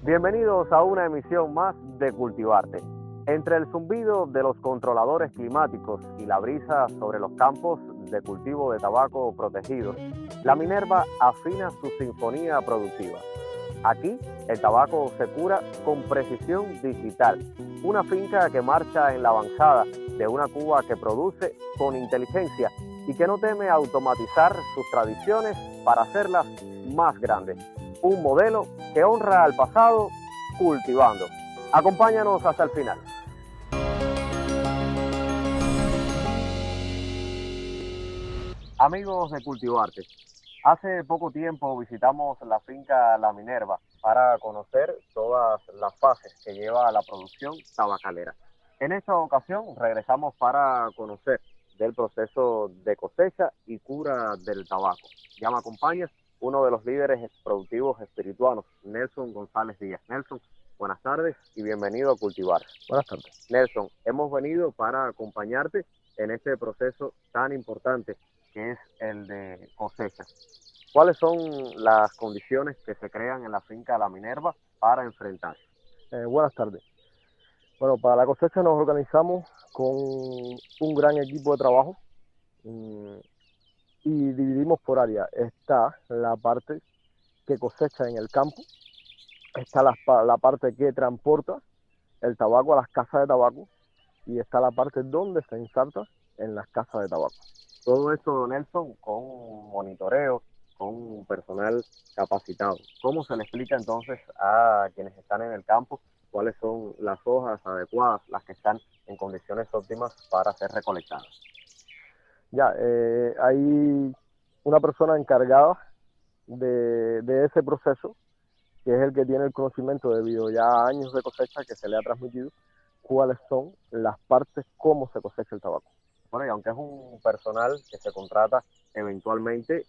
Bienvenidos a una emisión más de Cultivarte. Entre el zumbido de los controladores climáticos y la brisa sobre los campos de cultivo de tabaco protegidos, la Minerva afina su sinfonía productiva. Aquí, el tabaco se cura con precisión digital, una finca que marcha en la avanzada de una Cuba que produce con inteligencia y que no teme automatizar sus tradiciones para hacerlas más grandes. Un modelo que honra al pasado cultivando. Acompáñanos hasta el final. Amigos de Cultivarte, hace poco tiempo visitamos la finca La Minerva para conocer todas las fases que lleva la producción tabacalera. En esta ocasión regresamos para conocer del proceso de cosecha y cura del tabaco. Ya me acompaña uno de los líderes productivos espirituanos, Nelson González Díaz. Nelson, buenas tardes y bienvenido a Cultivar. Buenas tardes. Nelson, hemos venido para acompañarte en este proceso tan importante que es el de cosecha. ¿Cuáles son las condiciones que se crean en la finca La Minerva para enfrentar? Buenas tardes. Bueno, para la cosecha nos organizamos con un gran equipo de trabajo y dividimos por área. Está la parte que cosecha en el campo, está la parte que transporta el tabaco a las casas de tabaco y está la parte donde se ensarta en las casas de tabaco. Todo esto, Nelson, con monitoreo, con personal capacitado. ¿Cómo se le explica entonces a quienes están en el campo cuáles son las hojas adecuadas, las que están en condiciones óptimas para ser recolectadas? Ya, hay una persona encargada de ese proceso, que es el que tiene el conocimiento debido ya a años de cosecha que se le ha transmitido, cuáles son las partes, cómo se cosecha el tabaco. Bueno, y aunque es un personal que se contrata eventualmente,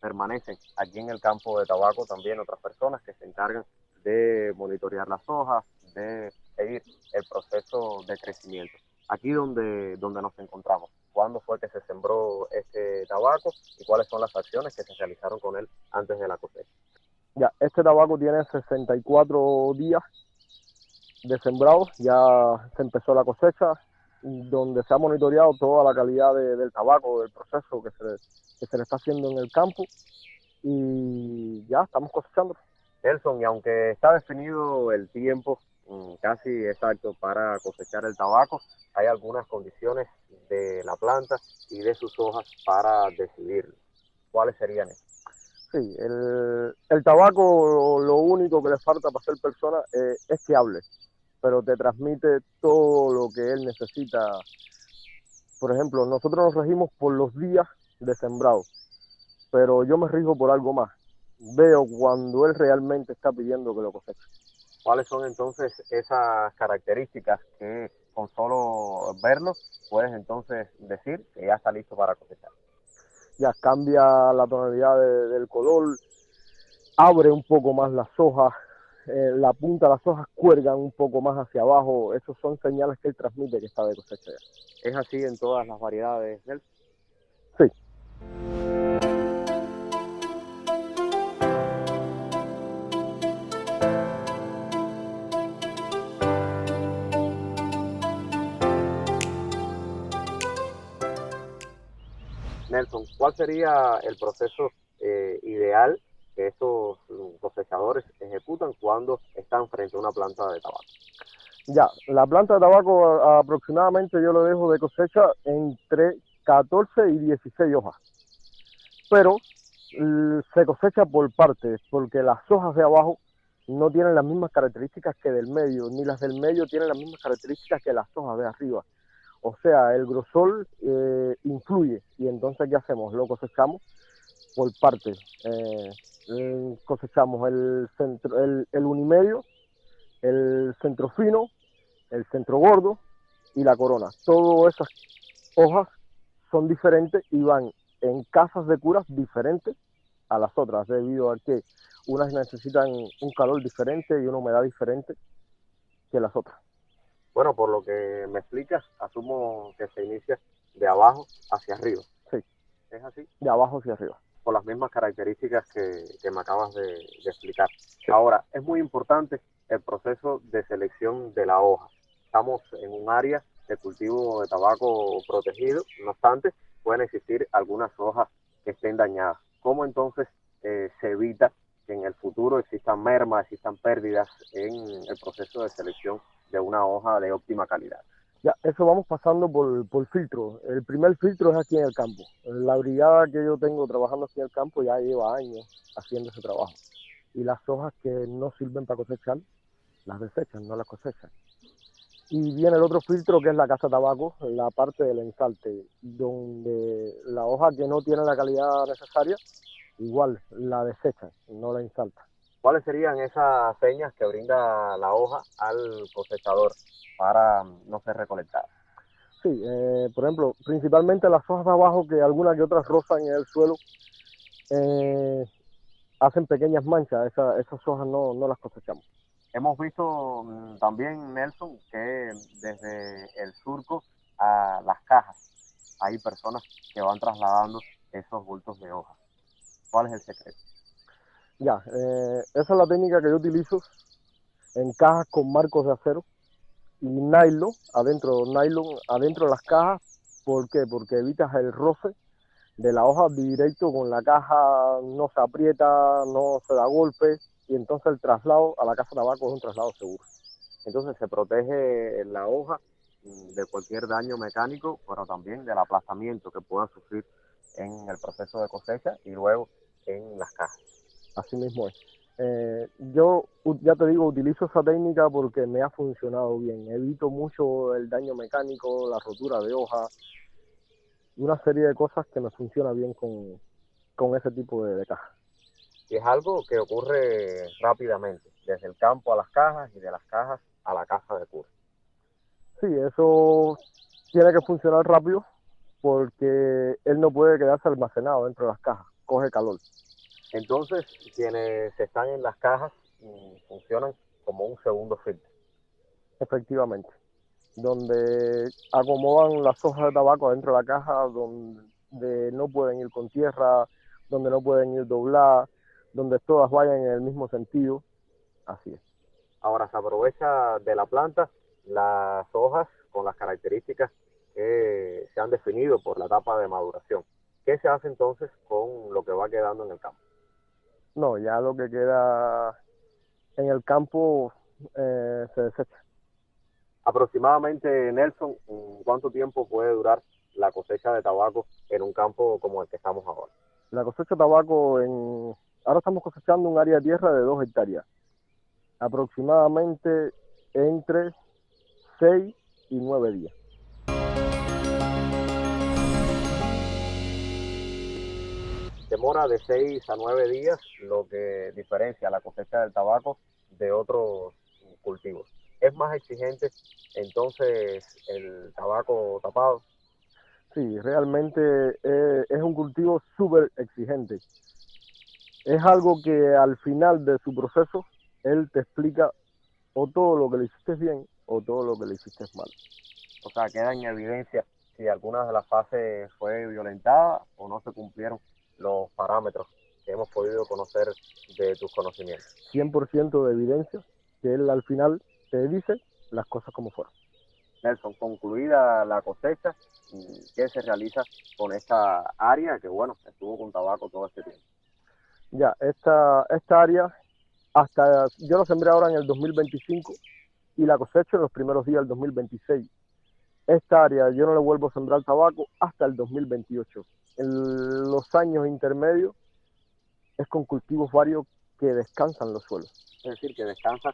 permanecen aquí en el campo de tabaco también otras personas que se encargan de monitorear las hojas, de seguir el proceso de crecimiento. Aquí donde nos encontramos, ¿cuándo fue que se sembró este tabaco y cuáles son las acciones que se realizaron con él antes de la cosecha? Ya, este tabaco tiene 64 días de sembrado, ya se empezó la cosecha, donde se ha monitoreado toda la calidad del tabaco, del proceso que se le está haciendo en el campo y ya estamos cosechando. Nelson, y aunque está definido el tiempo casi exacto para cosechar el tabaco, hay algunas condiciones de la planta y de sus hojas para decidirlo. ¿Cuáles serían esas? Sí, el tabaco lo único que le falta para ser persona es que hable, pero te transmite todo lo que él necesita. Por ejemplo, nosotros nos regimos por los días de sembrado, pero yo me rijo por algo más. Veo cuando él realmente está pidiendo que lo coseche. ¿Cuáles son entonces esas características que con solo verlo puedes entonces decir que ya está listo para cosechar? Ya cambia la tonalidad del color, abre un poco más las hojas, la punta de las hojas cuelgan un poco más hacia abajo. Esos son señales que él transmite que está de cosecha ya. ¿Es así en todas las variedades, Nelson? Sí. Nelson, ¿cuál sería el proceso ideal que estos cosechadores ejecutan cuando están frente a una planta de tabaco? Ya, la planta de tabaco aproximadamente yo lo dejo de cosecha entre 14 y 16 hojas, pero se cosecha por partes, porque las hojas de abajo no tienen las mismas características que del medio, ni las del medio tienen las mismas características que las hojas de arriba. O sea, el grosor influye y entonces ¿qué hacemos? Lo cosechamos por partes. Cosechamos el unimedio, el centro fino, el centro gordo y la corona. Todas esas hojas son diferentes y van en casas de curas diferentes a las otras, debido a que unas necesitan un calor diferente y una humedad diferente que las otras. Bueno, por lo que me explicas, asumo que se inicia de abajo hacia arriba. Sí. ¿Es así? De abajo hacia arriba. por las mismas características que me acabas de explicar. Ahora, es muy importante el proceso de selección de la hoja. Estamos en un área de cultivo de tabaco protegido, no obstante, pueden existir algunas hojas que estén dañadas. ¿Cómo entonces se evita que en el futuro existan mermas, existan pérdidas en el proceso de selección de una hoja de óptima calidad? Ya, eso vamos pasando por filtro. El primer filtro es aquí en el campo. La brigada que yo tengo trabajando aquí en el campo ya lleva años haciendo ese trabajo. Y las hojas que no sirven para cosechar, las desechan, no las cosechan. Y viene el otro filtro que es la casa de tabaco, la parte del ensalte, donde la hoja que no tiene la calidad necesaria, igual la desechan, no la ensaltan. ¿Cuáles serían esas señas que brinda la hoja al cosechador para no ser recolectada? Sí, por ejemplo, principalmente las hojas de abajo, que algunas que otras rozan en el suelo, eh, hacen pequeñas manchas, esas hojas no las cosechamos. Hemos visto también, Nelson, que desde el surco a las cajas hay personas que van trasladando esos bultos de hoja. ¿Cuál es el secreto? Ya, esa es la técnica que yo utilizo en cajas con marcos de acero y nylon adentro de las cajas. ¿Por qué? Porque evitas el roce de la hoja directo con la caja, no se aprieta, no se da golpe, y entonces el traslado a la casa de tabaco es un traslado seguro. Entonces se protege la hoja de cualquier daño mecánico, pero también del aplastamiento que pueda sufrir en el proceso de cosecha y luego en las cajas. Así mismo es. Yo, ya te digo, utilizo esa técnica porque me ha funcionado bien. Evito mucho el daño mecánico, la rotura de hoja, una serie de cosas que me funciona bien con ese tipo de caja. Y es algo que ocurre rápidamente, desde el campo a las cajas y de las cajas a la casa de curso. Sí, eso tiene que funcionar rápido porque él no puede quedarse almacenado dentro de las cajas, coge calor. Entonces, quienes están en las cajas funcionan como un segundo filtro. Efectivamente, donde acomodan las hojas de tabaco dentro de la caja, donde no pueden ir con tierra, donde no pueden ir dobladas, donde todas vayan en el mismo sentido. Así es. Ahora se aprovecha de la planta las hojas con las características que se han definido por la etapa de maduración. ¿Qué se hace entonces con lo que va quedando en el campo? No, ya lo que queda en el campo se desecha. Aproximadamente, Nelson, ¿cuánto tiempo puede durar la cosecha de tabaco en un campo como el que estamos ahora? La cosecha de tabaco ahora estamos cosechando un área de tierra de 2 hectáreas, aproximadamente entre 6 y 9 días. Demora de 6 a 9 días, lo que diferencia la cosecha del tabaco de otros cultivos. ¿Es más exigente entonces el tabaco tapado? Sí, realmente es un cultivo súper exigente. Es algo que al final de su proceso, él te explica o todo lo que le hiciste bien o todo lo que le hiciste mal. O sea, queda en evidencia si alguna de las fases fue violentada o no se cumplieron los parámetros que hemos podido conocer de tus conocimientos. 100% de evidencia que él al final te dice las cosas como fueron. Nelson, concluida la cosecha, ¿qué se realiza con esta área que, bueno, estuvo con tabaco todo este tiempo? Ya, esta área, yo la sembré ahora en el 2025 y la cosecho en los primeros días del 2026. Esta área yo no le vuelvo a sembrar tabaco hasta el 2028. En los años intermedios es con cultivos varios que descansan los suelos. Es decir, que descansa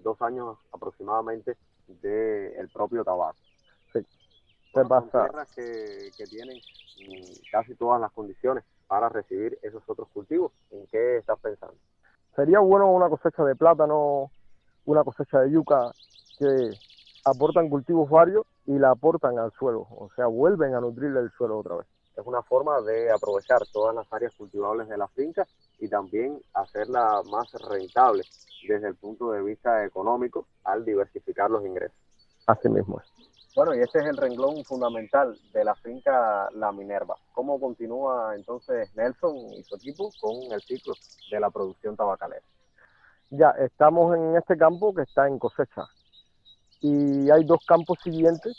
2 años aproximadamente del propio tabaco. Sí. Bueno, son tierras que tienen casi todas las condiciones para recibir esos otros cultivos. ¿En qué estás pensando? Sería bueno una cosecha de plátano, una cosecha de yuca, que aportan cultivos varios y la aportan al suelo, o sea, vuelven a nutrir el suelo otra vez. Es una forma de aprovechar todas las áreas cultivables de la finca y también hacerla más rentable desde el punto de vista económico al diversificar los ingresos. Así mismo es. Bueno, y ese es el renglón fundamental de la finca La Minerva. ¿Cómo continúa entonces Nelson y su equipo con el ciclo de la producción tabacalera? Ya estamos en este campo que está en cosecha y hay dos campos siguientes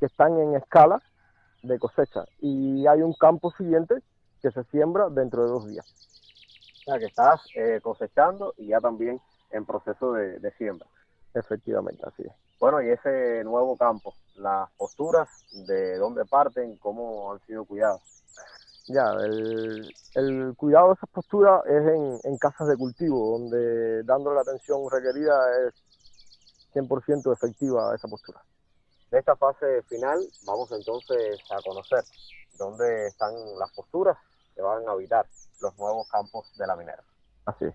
que están en escala de cosecha y hay un campo siguiente que se siembra dentro de 2 días. O sea, que estás cosechando y ya también en proceso de siembra. Efectivamente, así es. Bueno, y ese nuevo campo, las posturas, de dónde parten, cómo han sido cuidadas. Ya, el cuidado de esas posturas es en casas de cultivo, donde dándole la atención requerida es 100% efectiva esa postura. De esta fase final, vamos entonces a conocer dónde están las posturas que van a habitar los nuevos campos de la minera. Así es.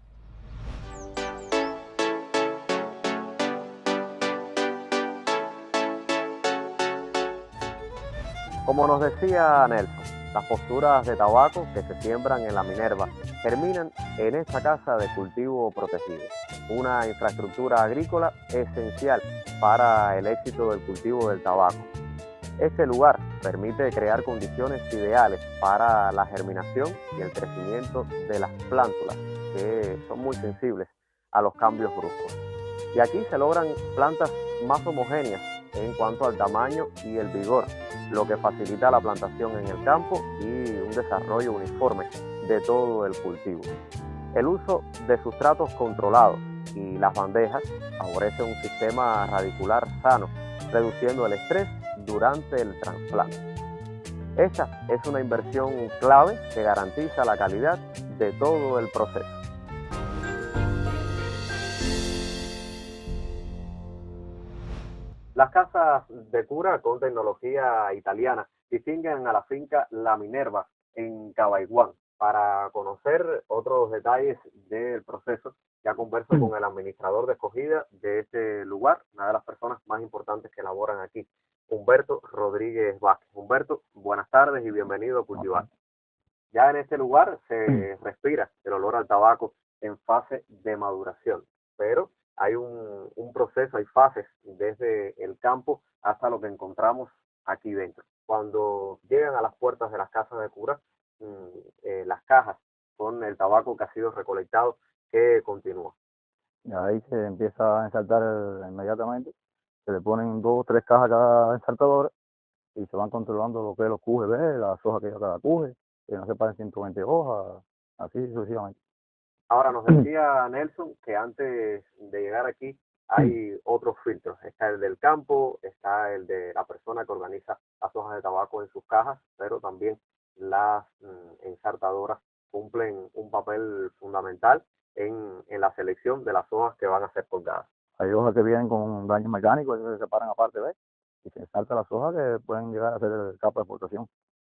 Como nos decía Nelson, las posturas de tabaco que se siembran en la Minerva germinan en esta casa de cultivo protegido, una infraestructura agrícola esencial para el éxito del cultivo del tabaco. Este lugar permite crear condiciones ideales para la germinación y el crecimiento de las plántulas, que son muy sensibles a los cambios bruscos. Y aquí se logran plantas más homogéneas en cuanto al tamaño y el vigor, lo que facilita la plantación en el campo y un desarrollo uniforme de todo el cultivo. El uso de sustratos controlados y las bandejas favorece un sistema radicular sano, reduciendo el estrés durante el trasplante. Esta es una inversión clave que garantiza la calidad de todo el proceso. Las casas de cura con tecnología italiana distinguen a la finca La Minerva en Cabaiguán. Para conocer otros detalles del proceso, ya converso con el administrador de escogida de este lugar, una de las personas más importantes que laboran aquí, Humberto Rodríguez Vázquez. Humberto, buenas tardes y bienvenido a Cultivar. Ya en este lugar se respira el olor al tabaco en fase de maduración, pero hay un proceso, hay fases desde el campo hasta lo que encontramos aquí dentro. Cuando llegan a las puertas de las casas de cura, las cajas con el tabaco que ha sido recolectado, que continúa. Y ahí se empieza a ensartar inmediatamente. Se le ponen 2 o 3 cajas a cada ensartadora y se van controlando lo que es los QGB, las hojas que lleva cada QG, que no se pasen 120 hojas, así sucesivamente. Ahora, nos decía Nelson que antes de llegar aquí hay otros filtros. Está el del campo, está el de la persona que organiza las hojas de tabaco en sus cajas, pero también las ensartadoras cumplen un papel fundamental en la selección de las hojas que van a ser colgadas. Hay hojas que vienen con daños mecánicos, esas se separan aparte, ¿ves? Y se ensartan las hojas que pueden llegar a ser el capa de exportación.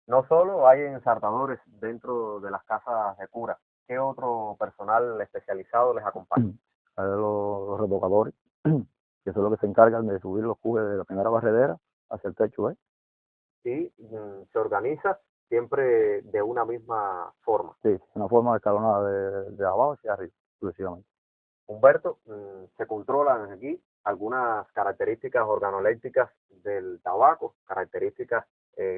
No solo hay ensartadores dentro de las casas de cura, ¿qué otro personal especializado les acompaña? Hay los revocadores, que son los que se encargan de subir los QG de la primera barredera hacia el techo, ¿ves? Y se organiza siempre de una misma forma. Sí, una forma escalonada de abajo hacia arriba, sucesivamente. Humberto, se controlan aquí algunas características organolépticas del tabaco, características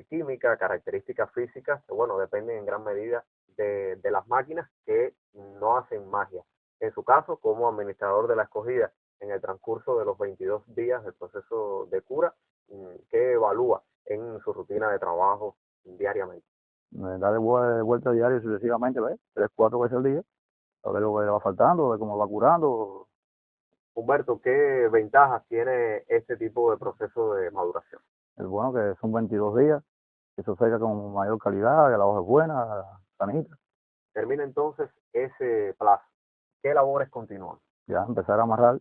químicas, características físicas, que bueno, dependen en gran medida de las máquinas que no hacen magia. En su caso, como administrador de la escogida, en el transcurso de los 22 días del proceso de cura, ¿qué evalúa en su rutina de trabajo diariamente? Darle vuelta diario sucesivamente, ¿ves? 3, 4 veces al día, a ver lo que le va faltando, a ver cómo va curando. Humberto, ¿qué ventajas tiene este tipo de proceso de maduración? Es bueno que son 22 días, que se seca con mayor calidad, que la hoja es buena, sanita. Termina entonces ese plazo. ¿Qué labores continúan? Ya empezar a amarrar,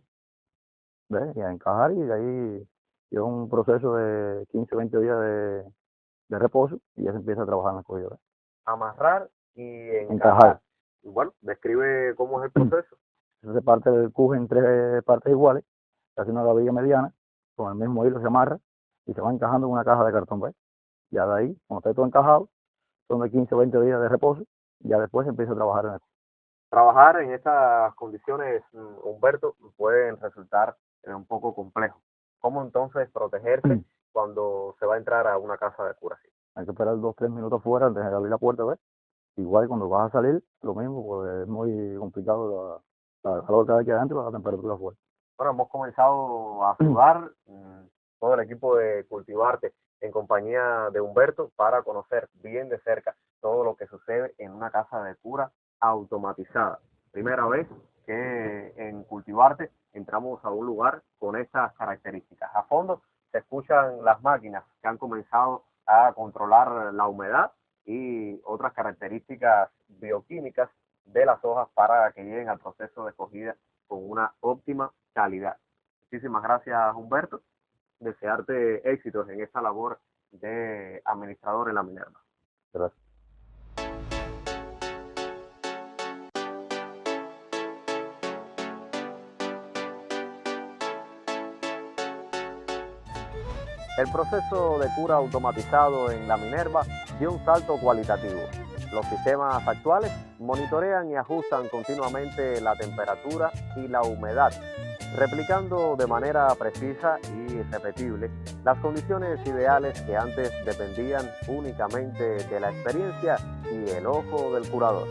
¿ves? Y a encajar, y de ahí lleva un proceso de 15, 20 días de reposo y ya se empieza a trabajar en la escogida, ¿ves? Amarrar y encajar. Encajar. Bueno, describe cómo es el proceso. Eso se parte del QG en 3 partes iguales, se hace una gavilla mediana, con el mismo hilo se amarra y se va encajando en una caja de cartón, ¿ves? Ya de ahí, cuando esté todo encajado, son de 15 o 20 días de reposo, ya después se empieza a trabajar en esto. Trabajar en estas condiciones, Humberto, pueden resultar un poco complejo. ¿Cómo entonces protegerse cuando se va a entrar a una casa de cura así? Hay que esperar 2 o 3 minutos fuera antes de abrir la puerta, ¿ves? Igual cuando vas a salir, lo mismo, porque es muy complicado la calor que hay aquí adentro y la temperatura afuera. Bueno, hemos comenzado a sudar todo el equipo de Cultivarte en compañía de Humberto para conocer bien de cerca todo lo que sucede en una casa de cura automatizada. Primera vez que en Cultivarte entramos a un lugar con estas características. A fondo se escuchan las máquinas que han comenzado a controlar la humedad y otras características bioquímicas de las hojas para que lleguen al proceso de cogida con una óptima calidad. Muchísimas gracias, Humberto. Desearte éxitos en esta labor de administrador en la Minerva. Gracias. El proceso de cura automatizado en la Minerva dio un salto cualitativo. Los sistemas actuales monitorean y ajustan continuamente la temperatura y la humedad, replicando de manera precisa y repetible las condiciones ideales que antes dependían únicamente de la experiencia y el ojo del curador.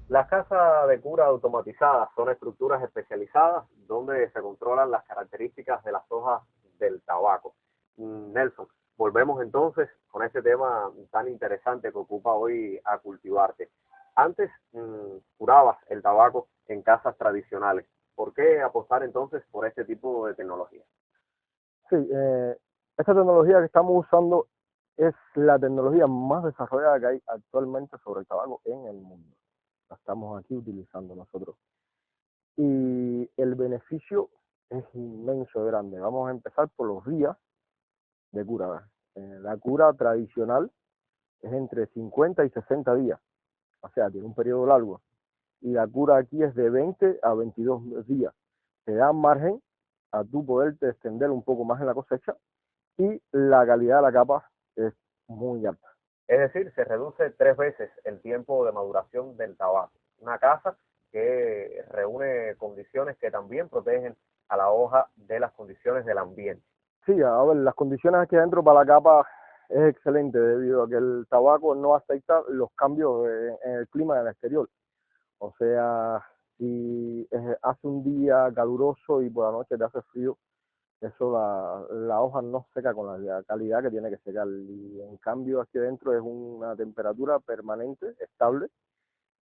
Las casas de cura automatizadas son estructuras especializadas donde se controlan las características de las hojas del tabaco. Nelson, volvemos entonces con este tema tan interesante que ocupa hoy a Cultivarte. Antes curabas el tabaco en casas tradicionales. ¿Por qué apostar entonces por este tipo de tecnología? Sí, esta tecnología que estamos usando es la tecnología más desarrollada que hay actualmente sobre el tabaco en el mundo. La estamos aquí utilizando nosotros. Y el beneficio es inmenso, grande. Vamos a empezar por los días de cura. La cura tradicional es entre 50 y 60 días, o sea, tiene un periodo largo. Y la cura aquí es de 20 a 22 días. Te da margen a tú poderte extender un poco más en la cosecha y la calidad de la capa es muy alta. Es decir, se reduce 3 veces el tiempo de maduración del tabaco. Una casa que reúne condiciones que también protegen a la hoja de las condiciones del ambiente. Sí, a ver, las condiciones aquí adentro para la capa es excelente debido a que el tabaco no acepta los cambios en el clima del exterior. O sea, si hace un día caluroso y por la noche te hace frío, eso la hoja no seca con la calidad que tiene que secar. Y en cambio aquí adentro es una temperatura permanente, estable,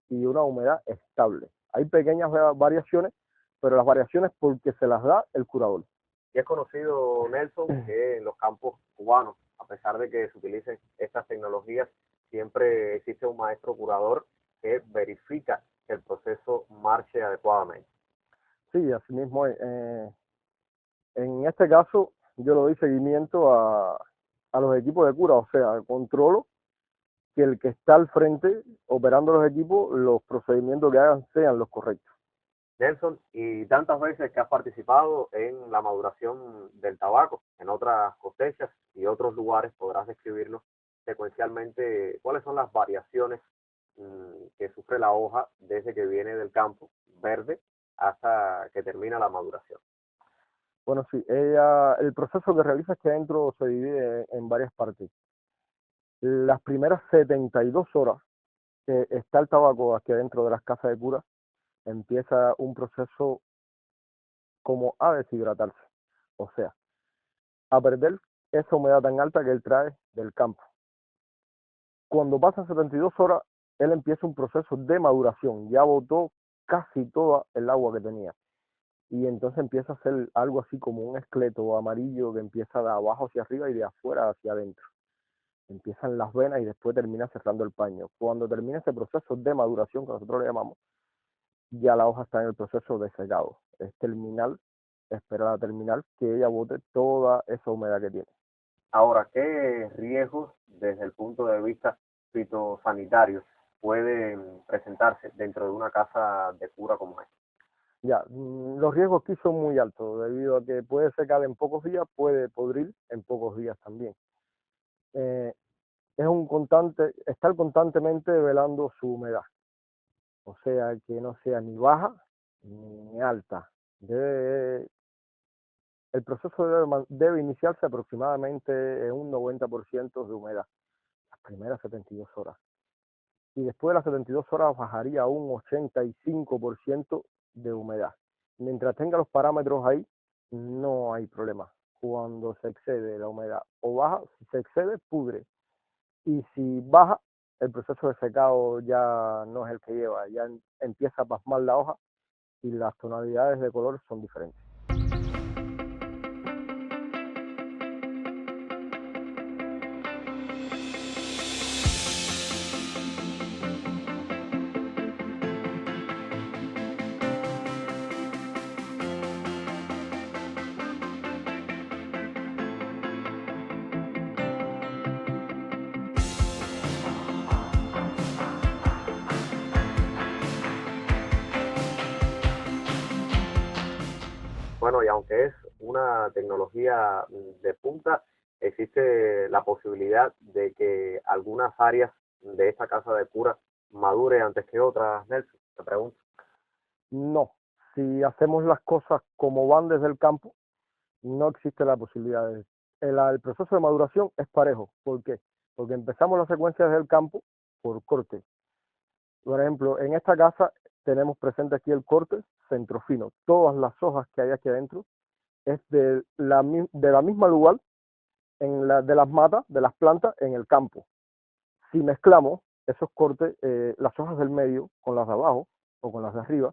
y una humedad estable. Hay pequeñas variaciones, pero las variaciones porque se las da el curador. Y es conocido, Nelson, que en los campos cubanos, a pesar de que se utilicen estas tecnologías, siempre existe un maestro curador que verifica que el proceso marche adecuadamente. Sí, así mismo es. En este caso, yo le doy seguimiento a los equipos de cura, o sea, controlo que el que está al frente operando los equipos, los procedimientos que hagan sean los correctos. Nelson, y tantas veces que has participado en la maduración del tabaco, en otras cosechas y otros lugares, podrás describirnos secuencialmente cuáles son las variaciones que sufre la hoja desde que viene del campo verde hasta que termina la maduración. Bueno, sí, el proceso que realiza aquí adentro se divide en varias partes. Las primeras 72 horas que está el tabaco aquí adentro de las casas de cura, empieza un proceso como a deshidratarse, o sea, a perder esa humedad tan alta que él trae del campo. Cuando pasan 72 horas, él empieza un proceso de maduración, ya botó casi toda el agua que tenía. Y entonces empieza a hacer algo así como un esqueleto amarillo que empieza de abajo hacia arriba y de afuera hacia adentro. Empiezan las venas y después termina cerrando el paño. Cuando termina ese proceso de maduración, que nosotros le llamamos, ya la hoja está en el proceso de secado. Es terminal, esperar a terminar que ella bote toda esa humedad que tiene. Ahora, ¿qué riesgos desde el punto de vista fitosanitario pueden presentarse dentro de una casa de cura como esta? Ya, los riesgos aquí son muy altos, debido a que puede secar en pocos días, puede podrir en pocos días también. Es un constante, estar constantemente velando su humedad, o sea, que no sea ni baja ni alta, Debe- el proceso debe iniciarse aproximadamente en un 90% de humedad, las primeras 72 horas. Y después de las 72 horas bajaría a un 85% de humedad. Mientras tenga los parámetros ahí, no hay problema. Cuando se excede la humedad o baja, si se excede, pudre. Y si baja, el proceso de secado ya no es el que lleva, ya empieza a pasmar la hoja y las tonalidades de color son diferentes. Bueno, y aunque es una tecnología de punta, existe la posibilidad de que algunas áreas de esta casa de cura madure antes que otras, Nelson. Te pregunto. No, si hacemos las cosas como van desde el campo, no existe la posibilidad de... El proceso de maduración es parejo. ¿Por qué? Porque empezamos la secuencia desde el campo por corte. Por ejemplo, en esta casa tenemos presente aquí el corte centrofino. Todas las hojas que hay aquí adentro es de la misma lugar de las matas, de las plantas en el campo. Si mezclamos esos cortes, las hojas del medio con las de abajo o con las de arriba,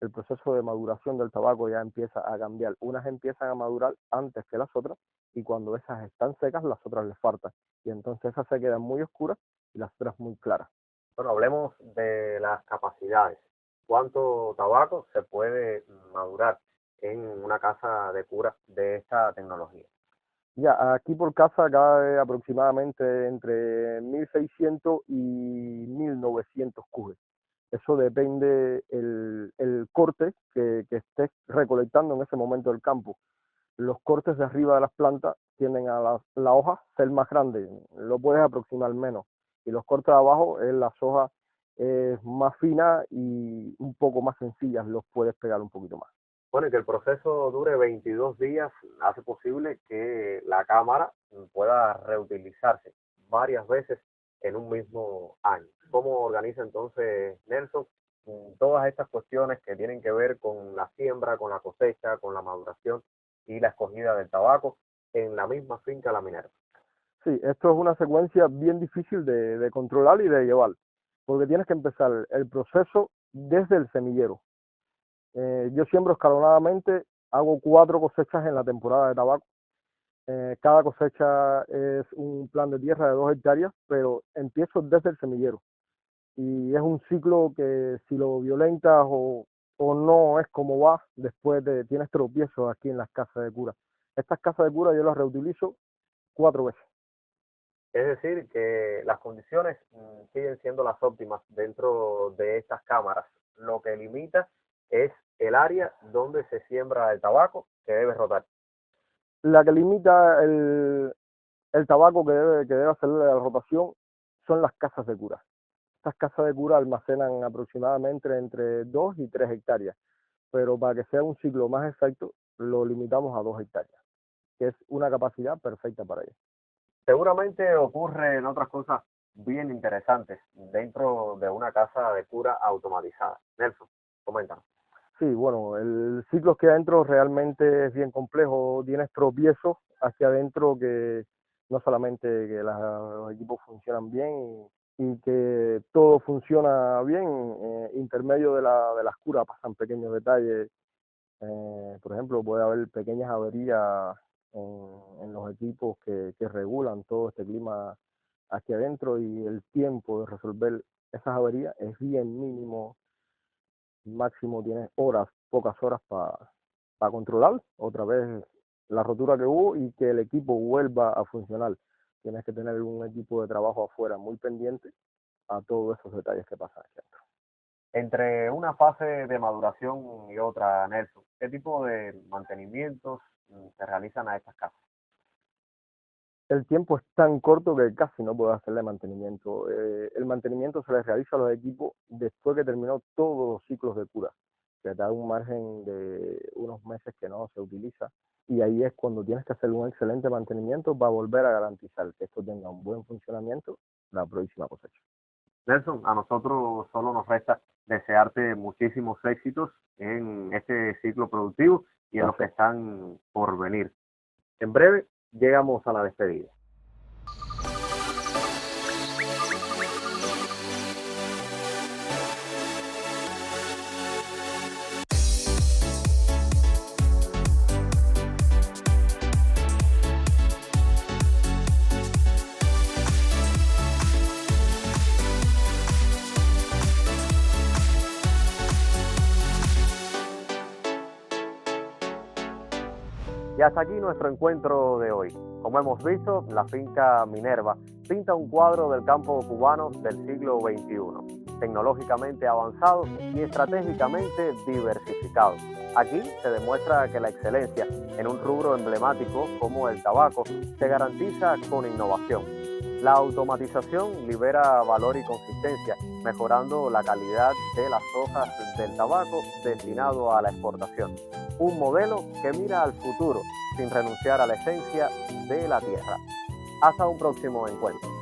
el proceso de maduración del tabaco ya empieza a cambiar. Unas empiezan a madurar antes que las otras y cuando esas están secas, las otras les faltan. Y entonces esas se quedan muy oscuras y las otras muy claras. Bueno, hablemos de las capacidades. ¿Cuánto tabaco se puede madurar en una casa de cura de esta tecnología? Ya, aquí por casa cabe aproximadamente entre 1.600 y 1.900 cubes. Eso depende el corte que estés recolectando en ese momento del campo. Los cortes de arriba de las plantas tienden a la hoja ser más grande, lo puedes aproximar menos. Y los cortes de abajo, las hojas más finas y un poco más sencillas, los puedes pegar un poquito más. Bueno, y que el proceso dure 22 días hace posible que la cámara pueda reutilizarse varias veces en un mismo año. ¿Cómo organiza entonces Nelson todas estas cuestiones que tienen que ver con la siembra, con la cosecha, con la maduración y la escogida del tabaco en la misma finca La Minerva? Sí, esto es una secuencia bien difícil de controlar y de llevar, porque tienes que empezar el proceso desde el semillero. Yo siembro escalonadamente, hago 4 cosechas en la temporada de tabaco. Cada cosecha es un plan de tierra de 2 hectáreas, pero empiezo desde el semillero. Y es un ciclo que si lo violentas o no es como va, después tienes tropiezos aquí en las casas de cura. Estas casas de cura yo las reutilizo 4 veces. Es decir, que las condiciones siguen siendo las óptimas dentro de estas cámaras. Lo que limita es el área donde se siembra el tabaco que debe rotar. La que limita el tabaco que debe hacer la rotación son las casas de cura. Estas casas de cura almacenan aproximadamente entre 2 y 3 hectáreas, pero para que sea un ciclo más exacto, lo limitamos a 2 hectáreas, que es una capacidad perfecta para ello. Seguramente ocurren otras cosas bien interesantes dentro de una casa de cura automatizada. Nelson, coméntanos. Sí, bueno, el ciclo que adentro realmente es bien complejo, tienes tropiezos hacia adentro que no solamente que los equipos funcionan bien y que todo funciona bien, intermedio de las curas pasan pequeños detalles. Por ejemplo, puede haber pequeñas averías en los equipos que regulan todo este clima hacia adentro y el tiempo de resolver esas averías es bien mínimo. Máximo tienes horas, pocas horas para controlar otra vez la rotura que hubo y que el equipo vuelva a funcionar. Tienes que tener un equipo de trabajo afuera muy pendiente a todos esos detalles que pasan aquí adentro. Entre una fase de maduración y otra, Nelson, ¿qué tipo de mantenimientos se realizan a estas casas? El tiempo es tan corto que casi no puedo hacerle mantenimiento. El mantenimiento se le realiza a los equipos después que terminó todos los ciclos de cura. te da un margen de unos meses que no se utiliza, y ahí es cuando tienes que hacer un excelente mantenimiento para volver a garantizar que esto tenga un buen funcionamiento la próxima cosecha. Nelson, a nosotros solo nos resta desearte muchísimos éxitos en este ciclo productivo y en los que están por venir. En breve llegamos a la despedida. Y hasta aquí nuestro encuentro de hoy. Como hemos visto, la finca Minerva pinta un cuadro del campo cubano del siglo XXI, tecnológicamente avanzado y estratégicamente diversificado. Aquí se demuestra que la excelencia en un rubro emblemático como el tabaco se garantiza con innovación. La automatización libera valor y consistencia, mejorando la calidad de las hojas del tabaco destinado a la exportación. Un modelo que mira al futuro sin renunciar a la esencia de la tierra. Hasta un próximo encuentro.